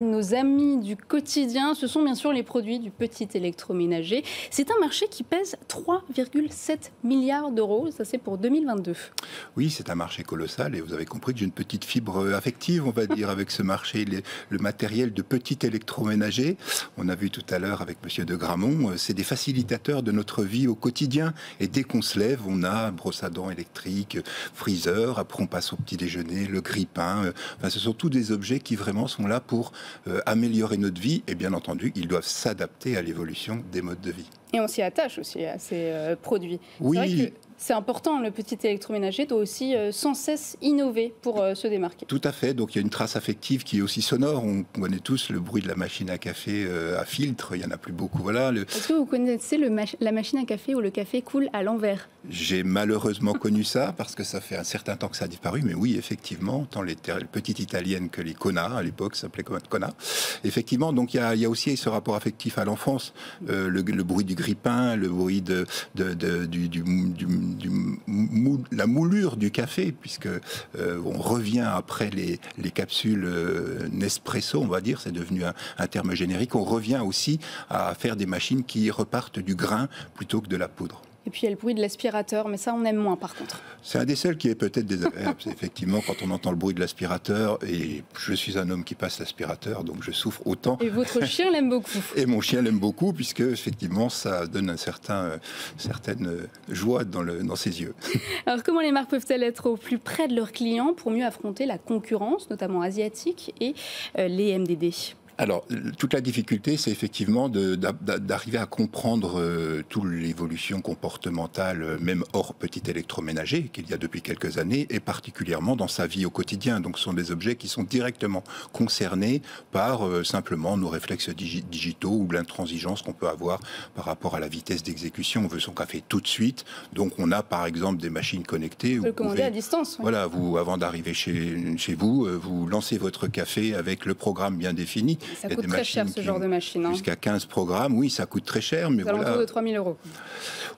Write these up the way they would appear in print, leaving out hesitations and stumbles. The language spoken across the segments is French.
Nos amis du quotidien, ce sont bien sûr les produits du petit électroménager. C'est un marché qui pèse 3,7 milliards d'euros, ça c'est pour 2022. Oui, c'est un marché colossal et vous avez compris que j'ai une petite fibre affective, on va dire, avec ce marché, le matériel de petit électroménager. On a vu tout à l'heure avec Monsieur de Gramont, c'est des facilitateurs de notre vie au quotidien. Et dès qu'on se lève, on a brosse à dents électrique, freezer, après on passe au petit déjeuner, le grille-pain. Enfin, ce sont tous des objets qui vraiment sont là pour améliorer notre vie et bien entendu, ils doivent s'adapter à l'évolution des modes de vie. Et on s'y attache aussi à ces produits. Oui. C'est vrai que c'est important, le petit électroménager doit aussi sans cesse innover pour se démarquer. Tout à fait, donc il y a une trace affective qui est aussi sonore. On connaît tous le bruit de la machine à café à filtre, il n'y en a plus beaucoup. Voilà. Est-ce que vous connaissez la machine à café où le café coule à l'envers? J'ai malheureusement connu ça parce que ça fait un certain temps que ça a disparu, mais oui, effectivement, tant les petites italiennes que les Kona, à l'époque, ça s'appelait Kona. Effectivement, donc il y a aussi ce rapport affectif à l'enfance, le bruit du grille-pain, le bruit la moulure du café, puisque on revient après les capsules Nespresso, on va dire, c'est devenu un terme générique. On revient aussi à faire des machines qui repartent du grain plutôt que de la poudre. Et puis il y a le bruit de l'aspirateur, mais ça on aime moins par contre. C'est un des seuls qui est peut-être désagréable. C'est effectivement quand on entend le bruit de l'aspirateur, et je suis un homme qui passe l'aspirateur, donc je souffre autant. Et votre chien l'aime beaucoup. Et mon chien l'aime beaucoup, puisque effectivement ça donne certaine joie dans ses yeux. Alors comment les marques peuvent-elles être au plus près de leurs clients pour mieux affronter la concurrence, notamment asiatique, et les MDD ? Alors, toute la difficulté, c'est effectivement d'arriver à comprendre toute l'évolution comportementale, même hors petit électroménager, qu'il y a depuis quelques années, et particulièrement dans sa vie au quotidien. Donc, ce sont des objets qui sont directement concernés par simplement nos réflexes digitaux ou l'intransigeance qu'on peut avoir par rapport à la vitesse d'exécution. On veut son café tout de suite. Donc, on a par exemple des machines connectées. Vous pouvez le commander à distance. Oui. Voilà, avant d'arriver chez vous, vous lancez votre café avec le programme bien défini. Ça coûte très cher ce genre de machine. Hein. Jusqu'à 15 programmes, oui, ça coûte très cher. Mais voilà. Alentours de 3 000 euros.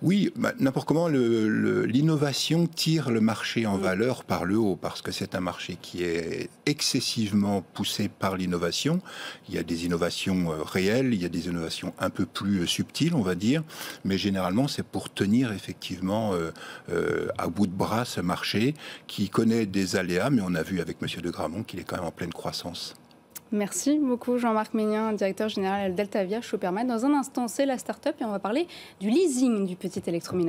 Oui, n'importe comment, l'innovation tire le marché en valeur par le haut, parce que c'est un marché qui est excessivement poussé par l'innovation. Il y a des innovations réelles, il y a des innovations un peu plus subtiles, on va dire, mais généralement, c'est pour tenir effectivement à bout de bras ce marché qui connaît des aléas, mais on a vu avec Monsieur de Gramont qu'il est quand même en pleine croissance. Merci beaucoup Jean-Marc Ménien, directeur général d'Altavia Shopperman. Dans un instant, c'est la start-up et on va parler du leasing du petit électroménager.